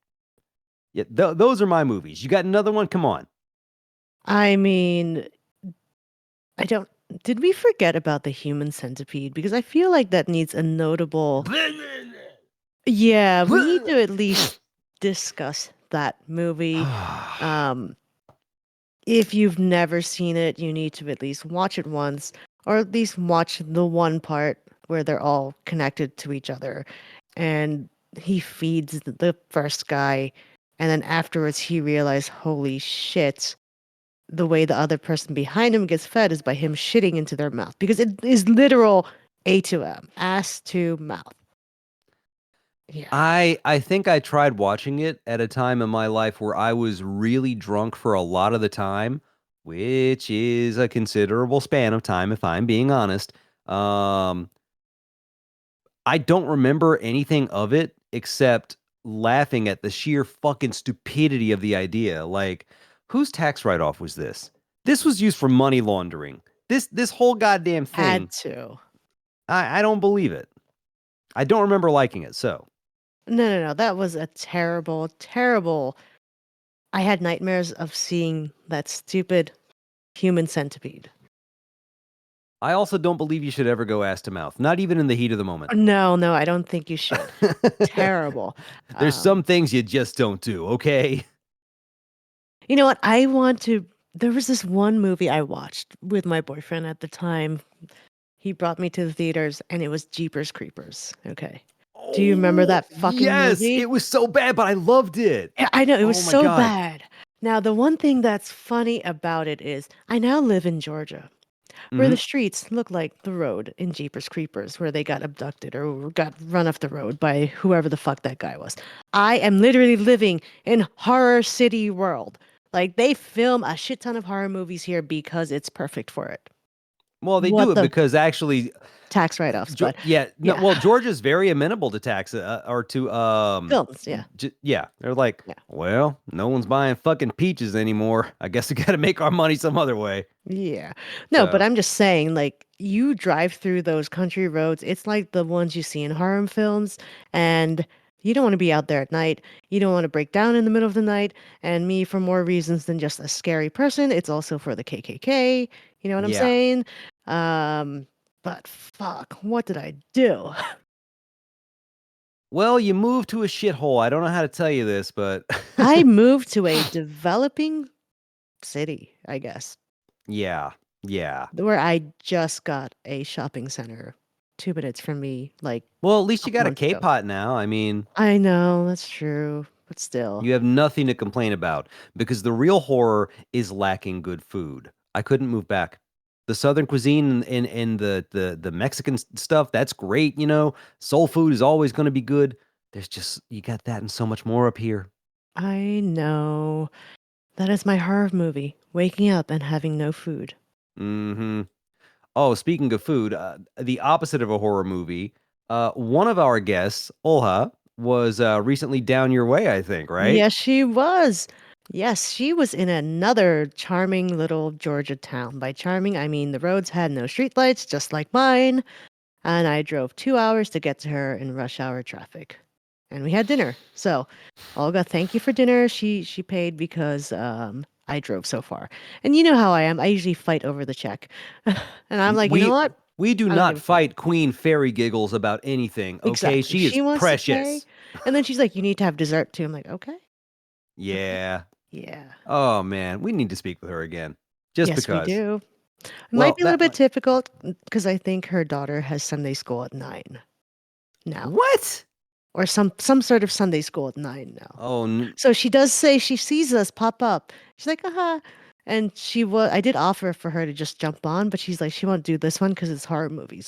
Yeah, those are my movies. You got another one? Come on. I mean, I don't. Did we forget about the human centipede? Because I feel like that needs a notable. Yeah, we need to at least discuss that movie. Um, if you've never seen it, you need to at least watch it once, or at least watch the one part where they're all connected to each other. And he feeds the first guy, and then afterwards he realized, holy shit, the way the other person behind him gets fed is by him shitting into their mouth because it is literal A to M, ass to mouth. Yeah. I think I tried watching it at a time in my life where I was really drunk for a lot of the time, which is a considerable span of time if I'm being honest. Um, I don't remember anything of it except laughing at the sheer fucking stupidity of the idea. Like, whose tax write-off was this? This was used for money laundering. This whole goddamn Had thing, to. I don't believe it. I don't remember liking it, so. No, no, no. That was a terrible, terrible. I had nightmares of seeing that stupid human centipede. I also don't believe you should ever go ass to mouth, not even in the heat of the moment. No, no, I don't think you should. Terrible. There's Um, some things you just don't do, okay? you know what? I want to. There was this one movie I watched with my boyfriend at the time. He brought me to the theaters, and it was Jeepers Creepers. Okay. Do you remember Oh, that fucking yes. movie? It was so bad, but I loved it. Yeah, I know, it was Oh my so God. bad. Now, the one thing that's funny about it is I now live in Georgia, where the Hmm. streets look like the road in Jeepers Creepers, where they got abducted or got run off the road by whoever the fuck that guy was. I am literally living in Horror City World. Like, they film a shit ton of horror movies here because it's perfect for it. Well, they do What it the because actually, tax write-offs, but Yeah, no, yeah, well, Georgia's very amenable to tax or to films, yeah, yeah, they're like, yeah. well, no one's buying fucking peaches anymore. I guess we got to make our money some other way. Yeah. No, but So, I'm just saying, like, you drive through those country roads, it's like the ones you see in horror films, and you don't want to be out there at night. You don't want to break down in the middle of the night. And me, for more reasons than just a scary person, it's also for the KKK. You know what I'm yeah. saying? Um, but fuck, what did I do? Well, you moved to a shithole. I don't know how to tell you this, but I moved to a developing city, I guess, yeah, yeah. where I just got a shopping center 2 minutes from me, like Well, at least a you got a month ago. K-pot now. I mean, I know, that's true, but still. you have nothing to complain about because the real horror is lacking good food. I couldn't move back. The Southern cuisine and the Mexican stuff, that's great, you know. Soul food is always going to be good. There's just you got that and so much more up here. I know. That is my horror movie, waking up and having no food. Hmm. Oh, speaking of food, the opposite of a horror movie. One of our guests, Olha, was recently down your way, I think, right? Yes, she was. Yes, she was in another charming little Georgia town. By charming, I mean the roads had no streetlights, just like mine, and I drove 2 hours to get to her in rush hour traffic. and we had dinner. So, Olga, thank you for dinner. She paid because I drove so far. And you know how I am. I usually fight over the check. And I'm like, you know We what? we do I don't not give a fuck. fight Queen Fairy Giggles about anything, okay? Exactly. She is She wants to pay. precious. And then she's like, you need to have dessert too. I'm like, okay. Okay. Yeah. Yeah. Oh man, we need to speak with her again. Just Yes, we because. do. It might Well, be a little that bit difficult because I think her daughter has Sunday school at 9 now. what? Or some sort of Sunday school at 9 now. Oh, So she does say she sees us pop up. She's like, uh-huh. And I did offer for her to just jump on, but she's like, she won't do this one because it's horror movies.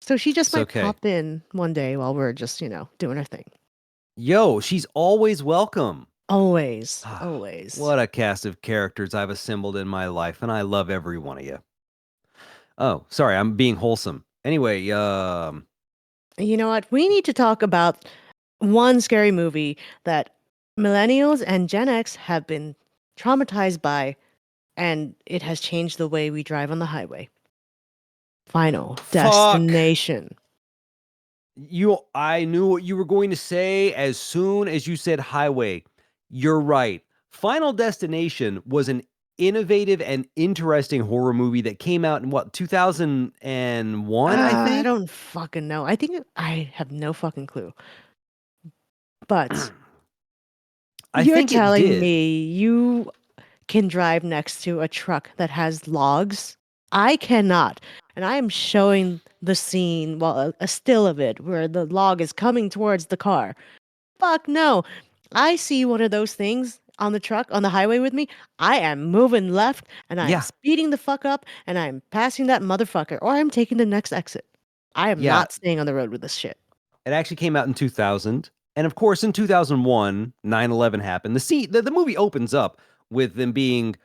So she just it's might okay. pop in one day while we're just, doing our thing. Yo, she's always welcome. Always, always. What a cast of characters I've assembled in my life, and I love every one of you. Oh, sorry, I'm being wholesome. Anyway, You know what? We need to talk about one scary movie that millennials and Gen X have been traumatized by, and it has changed the way we drive on the highway. Final fuck. Destination. I knew what you were going to say as soon as you said highway. You're right. Final Destination was an innovative and interesting horror movie that came out in what, 2001, I I think? don't fucking know. I think I have no fucking clue. But I you're think it telling did. me you can drive next to a truck that has logs? I cannot. And I am showing the scene, well, a still of it, where the log is coming towards the car. Fuck no. I see one of those things on the truck on the highway with me. I am moving left and I am Yeah. speeding the fuck up and I am passing that motherfucker or I'm taking the next exit. I am Yeah. not staying on the road with this shit. It actually came out in 2000. And of course, in 2001, 9/11 happened. The movie opens up with them being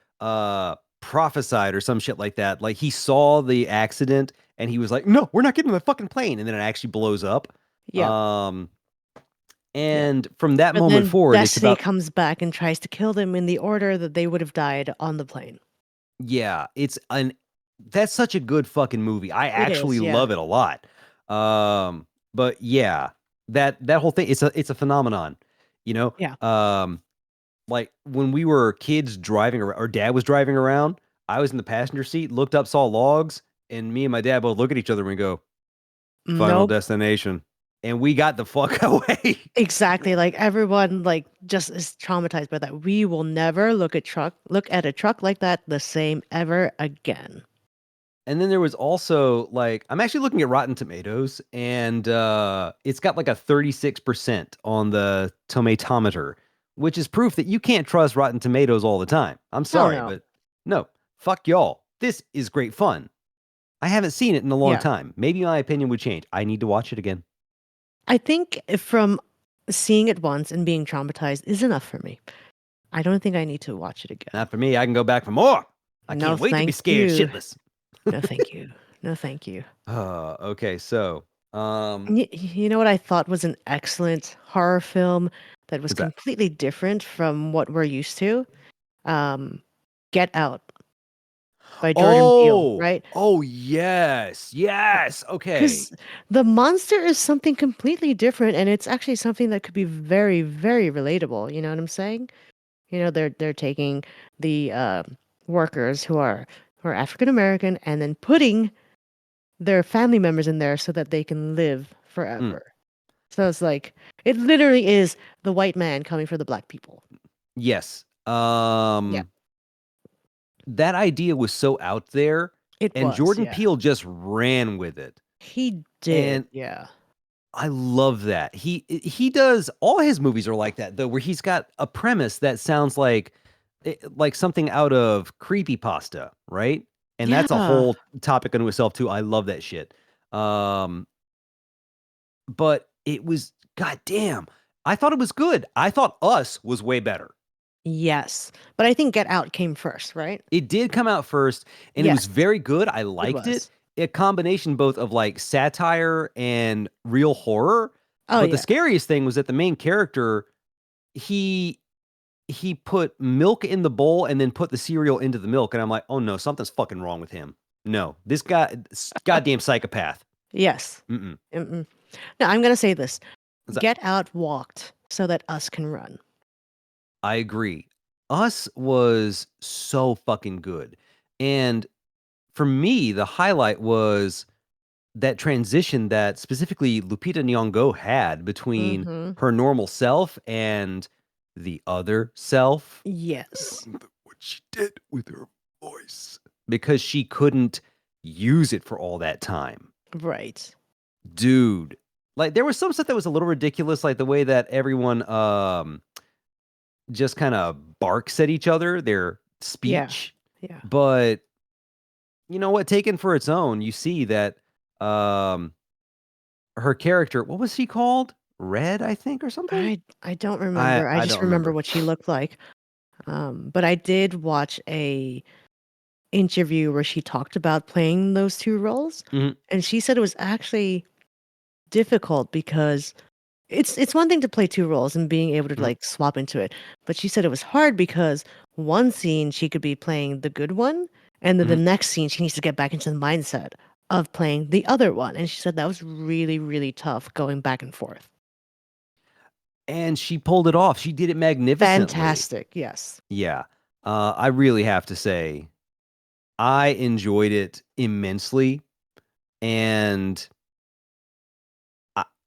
prophesied or some shit like that. Like he saw the accident and he was like, "No, we're not getting the fucking plane." And then it actually blows up. Yep. Um Yep. and from that But moment then forward, it's Destiny about comes back and tries to kill them in the order that they would have died on the plane. yeah, it's an that's such a good fucking movie. I It is, actually yeah. love it a lot. But yeah, that whole thing it's a phenomenon, you know? Yeah. Like when we were kids driving around, or dad was driving around, I was in the passenger seat, looked up, saw logs, and me and my dad both look at each other and we go, Final Nope. Destination. And we got the fuck away. Exactly. Like everyone like just is traumatized by that. We will never look at a truck like that the same ever again. And then there was also like I'm actually looking at Rotten Tomatoes and it's got like a 36% on the tomatometer, which is proof that you can't trust Rotten Tomatoes all the time. I'm Hell sorry, no. but no. Fuck y'all. This is great fun. I haven't seen it in a long Yeah. time. Maybe my opinion would change. I need to watch it again. I think from seeing it once and being traumatized is enough for me. I don't think I need to watch it again. Not for me. I can go back for more. I No, can't wait to be thank scared you. shitless. No, thank you. No, thank you. Okay, so You know what I thought was an excellent horror film that was what's that? completely different from what we're used to? Um, Get Out by Jordan Peele, Oh, right? oh yes, yes. Okay. Because the monster is something completely different, and it's actually something that could be very, very relatable. You know what I'm saying? They're taking the workers who are African American and then putting their family members in there so that they can live Mm, forever. So it's like it literally is the white man coming for the black people. yes. Yeah, That idea was so out there, it and was. Jordan Yeah, Peele just ran with it. he did. And Yeah, I love that. He does all his movies are like that though, where he's got a premise that sounds like something out of creepypasta, right? And that's a yeah. whole topic unto itself too. I love that shit. Um, but it was goddamn. I thought it was good. I thought Us was way better. Yes, but I think Get Out came first, right? It did come out first, and it was Yes, very good. I it liked it. was. A combination both of like satire and real horror. Oh But the yeah. scariest thing was that the main character, he he put milk in the bowl and then put the cereal into the milk, and I'm like, oh no, something's fucking wrong with him. No, this guy, goddamn psychopath. Yes. Mm-mm. Mm-mm. Now I'm gonna say this. So Get Out walked so that Us can run. I agree. Us was so fucking good. And for me, the highlight was that transition that specifically Lupita Nyong'o had between Mm-hmm. her normal self and the other self. Yes. What she did with her voice. Because she couldn't use it for all that time. Right. Dude. Like there was some stuff that was a little ridiculous, like the way that everyone just kind of barks at each other, their Yeah. speech. Yeah. But you know what? Taken for its own, you see that um her character, what was she called? Red, I think, or something? I don't I remember. I I just don't remember remember. what she looked like. But I did watch a interview where she talked about playing those two roles, Mhm, and she said it was actually difficult because it's one thing to play two roles and being able to mhm, like swap into it, but she said it was hard because one scene she could be playing the good one, and then the mhm. next scene she needs to get back into the mindset of playing the other one, and she said that was really, really tough going back and forth. And she pulled it off. She did it magnificently. Fantastic, yes. Yeah. I really have to say, I enjoyed it immensely. And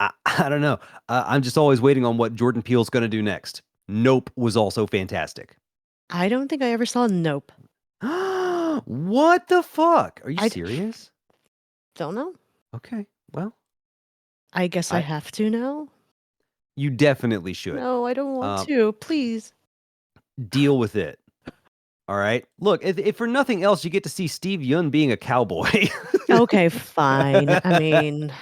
I don't know. I'm just always waiting on what Jordan Peele's going to do next. Nope was also fantastic. I don't think I ever saw Nope. What the fuck? Are you I serious? don't know. Okay. Well, I guess I I have to now. you definitely should. No, I don't want Um, to. Please. deal with it. All right. Look, if for nothing else, you get to see Steve Yun being a cowboy. Okay, fine. I mean,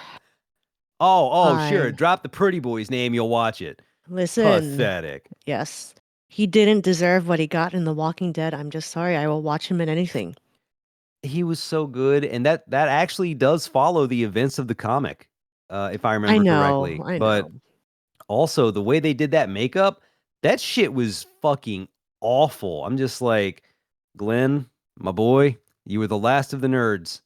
Oh, sure. fine. Drop the pretty boy's name. You'll watch it. Listen, Pathetic. yes, he didn't deserve what he got in The Walking Dead. I'm just sorry. I will watch him in anything. He was so good, and that actually does follow the events of the comic, if I I remember know, correctly. I But know. also the way they did that makeup, that shit was fucking awful. I'm just like, Glenn, my boy, you were the last of the nerds.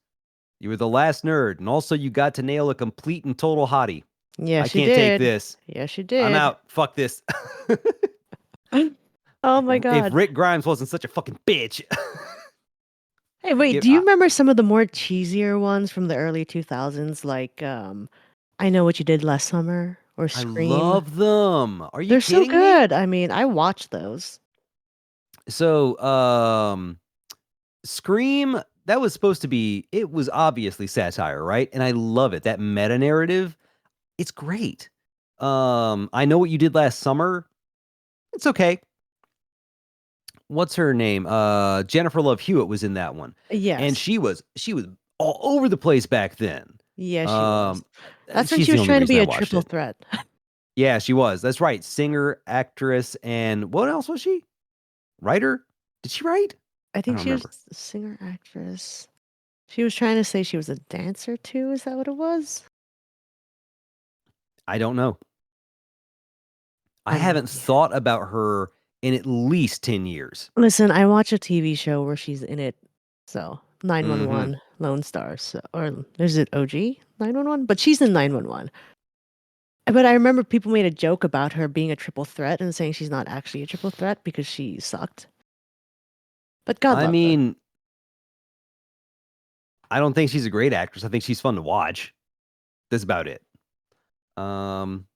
You were the last nerd, and also you got to nail a complete and total hottie. I Yes, you can't take did. this. Yes, you I'm did. out. Fuck this. Oh if, my if God. Rick Grimes wasn't such a fucking bitch, Hey, wait, give, do you remember some of the more cheesier ones from the early 2000s, like I Know What You Did Last Summer or I Scream? love them. Are you They're so kidding me? good. I mean, I watched those. So, Scream, that was supposed to be, it was obviously satire, right? And I love it. That meta narrative, it's great. I Know What You Did Last Summer. It's okay. What's her name? Jennifer Love Hewitt was in that one. And Yes. she was all over the place back then. Yes, she was. Um, That's when she's she the was only trying to reason be I a watched triple it. threat. Yeah, she was. That's right. Singer, actress, and what else was she? Writer? Did she write? I I think don't she was remember. a singer actress. She was trying to say she was a dancer too. Is that what it was? I don't know. I I haven't mean, thought about her in at least 10 years. listen, I watch a TV show where she's in it. So Hmm. 911 Lone Star. So, or is it OG 911? But she's in 911. But I remember people made a joke about her being a triple threat and saying she's not actually a triple threat because she sucked. But God I love her. mean, I don't think she's a great actress. I think she's fun to watch. That's about it. Um,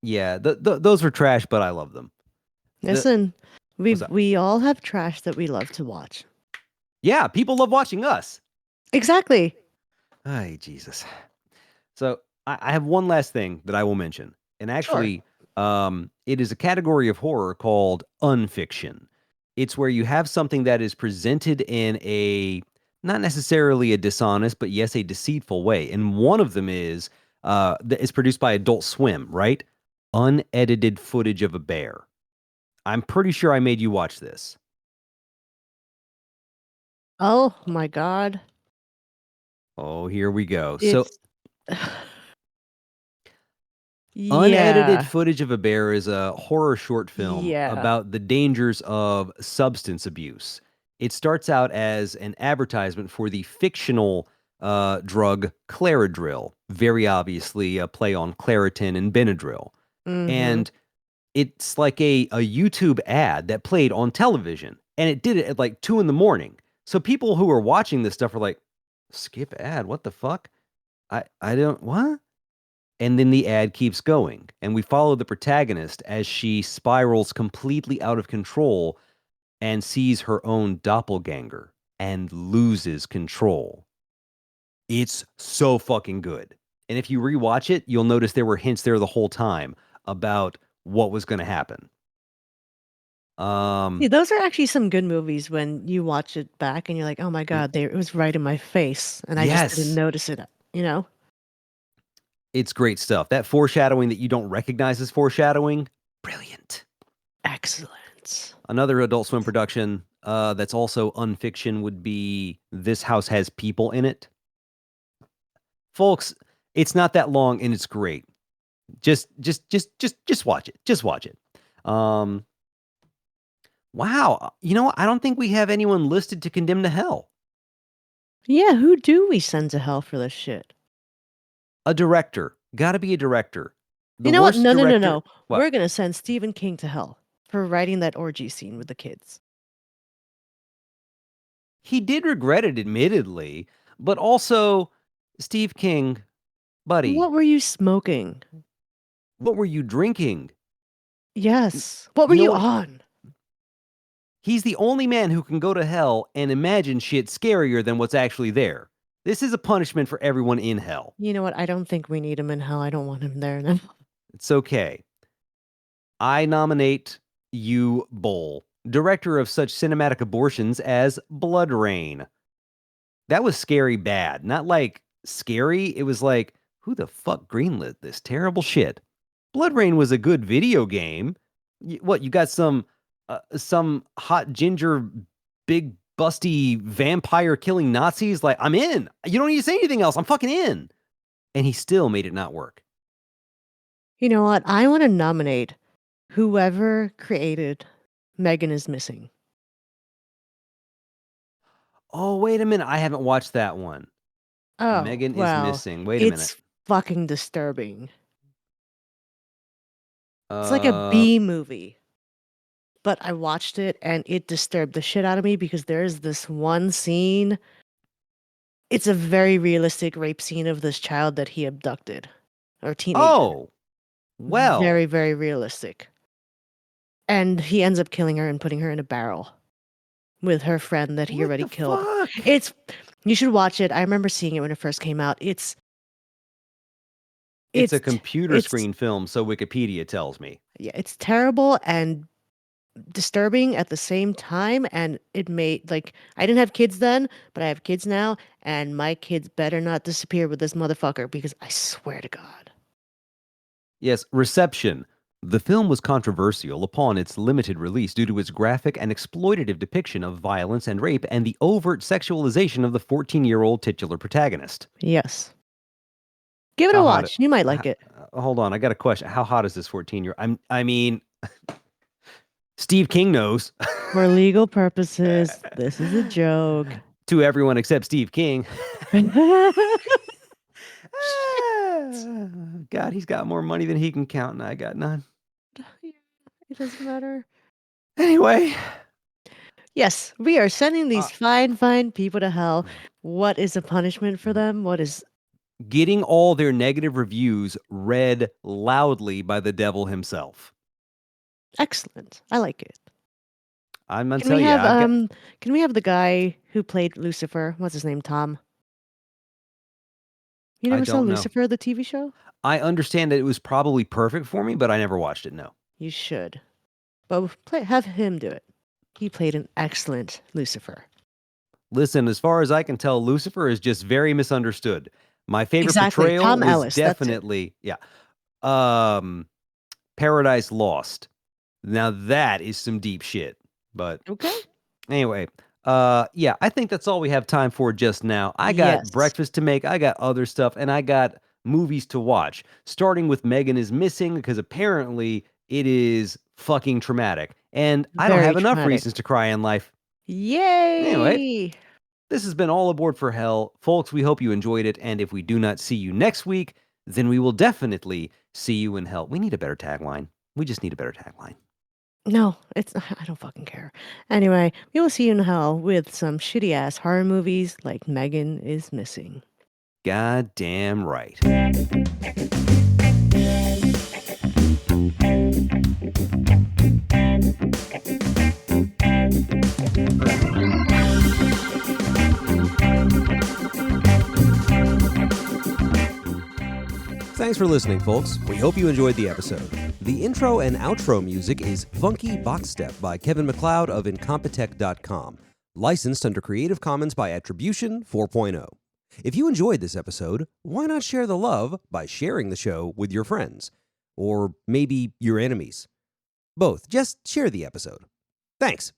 yeah, those were trash, but I love them. The Listen, What's up? we all have trash that we love to watch. Yeah, people love watching us. Exactly. Ay, Jesus. So I have one last thing that I will mention, and Sure. actually, it is a category of horror called unfiction. It's where you have something that is presented in a not necessarily a dishonest, but yes, a deceitful way. And one of them is that is produced by Adult Swim, right? Unedited footage of a bear. I'm pretty sure I made you watch this. Oh my God. Oh, here we go. So It's unedited yeah. footage of a bear is a horror short film Yeah. about the dangers of substance abuse. It starts out as an advertisement for the fictional drug Claradril, very obviously a play on Claritin and Benadryl. Mm-hmm. And it's like a YouTube ad that played on television, and it did it at like 2 in the morning. So people who are watching this stuff are like, skip ad, what the fuck? I don't what? And then the ad keeps going, and we follow the protagonist as she spirals completely out of control and sees her own doppelganger and loses control. It's so fucking good. And if you rewatch it, you'll notice there were hints there the whole time about what was going to happen. Yeah, Um, those are actually some good movies when you watch it back and you're like, oh my God, it was right in my face and I just didn't yes, notice it, you know? it's great stuff. That foreshadowing that you don't recognize as foreshadowing, brilliant. Excellent. Another Adult Swim production that's also unfiction would be This House Has People in It. Folks, it's not that long and it's great. Just watch it. Just watch it. Um, wow. You know what? I don't think we have anyone listed to condemn to hell. Yeah, who do we send to hell for this shit? A director. Gotta be a director. The You know what? worst No, no, no, director. no. What? We're gonna send Stephen King to hell for writing that orgy scene with the kids. He did regret it, admittedly, but also, Steve King, What buddy, were you smoking? what were you drinking? Yes. What were You know you what? on? He's the only man who can go to hell and imagine shit scarier than what's actually there. This is a punishment for everyone in hell. You know what? I don't think we need him in hell. I don't want him there now. It's okay. I nominate you, Bull, director of such cinematic abortions as Blood Rain. That was scary bad. Not like scary, it was like, who the fuck greenlit this terrible shit? Blood Rain was a good video game. What, you got some hot ginger big busty vampire killing Nazis? Like, I'm in. You don't need to say anything else. I'm fucking in. And he still made it not work. You know what? I want to nominate whoever created Megan is Missing. Oh, wait a minute. I haven't watched that one. Oh, Megan is well, missing. Wait a minute. it's fucking disturbing. It's like a Uh B movie, but I watched it and it disturbed the shit out of me because there's this one scene. It's a very realistic rape scene of this child that he abducted or teenager. oh, well. Very, very realistic. And he ends up killing her and putting her in a barrel with her friend that he What already the killed. fuck? It's you should watch it. I remember seeing it when it first came out. It's It's a computer it's screen film, so Wikipedia tells me. yeah, it's terrible and disturbing at the same time, and it made like I didn't have kids then, but I have kids now, and my kids better not disappear with this motherfucker because I swear to God. Yes, reception. The film was controversial upon its limited release due to its graphic and exploitative depiction of violence and rape and the overt sexualization of the 14-year-old titular protagonist. Yes. Give it a How hot? watch. You might like it. Hold on, I got a question. How hot is this 14-year? I mean, Steve King knows. For legal purposes, this is a joke. To everyone except Steve King. Shit. God, he's got more money than he can count, and I got none. Yeah, it doesn't matter. Anyway, Yes, we are sending uh, these fine, fine people to hell. What is the punishment for them? What is getting all their negative reviews read loudly by the devil himself. excellent? I like it. I'm gonna Can tell we you, have I've got. can we have the guy who played Lucifer? What's his name? Tom. You I never saw don't know. Lucifer, the TV show? I understand that it was probably perfect for me, but I never watched it. No. You should. But have him do it. He played an excellent Lucifer. Listen, as far as I can tell, Lucifer is just very misunderstood. My favorite Exactly. portrayal Tom is Ellis, that's it. definitely, yeah, um, Paradise Lost. Now that is some deep shit. But Okay. anyway, yeah, I think that's all we have time for just now. I got Yes. breakfast to make, I got other stuff, and I got movies to watch. Starting with Megan is Missing because apparently it is fucking traumatic, and I don't Very have enough traumatic. reasons to cry in life. Anyway, Yay! this has been All Aboard for Hell. Folks, we hope you enjoyed it, and if we do not see you next week, then we will definitely see you in hell. We need a better tagline. We just need a better tagline. No, it's I don't fucking care. Anyway, we will see you in hell with some shitty ass horror movies like Megan is Missing. God damn right. Thanks for listening, folks. We hope you enjoyed the episode. The intro and outro music is Funky Box Step by Kevin MacLeod of Incompetech.com, licensed under Creative Commons by Attribution 4.0. If you enjoyed this episode, why not share the love by sharing the show with your friends? Or maybe your enemies. Both. Just share the episode. Thanks.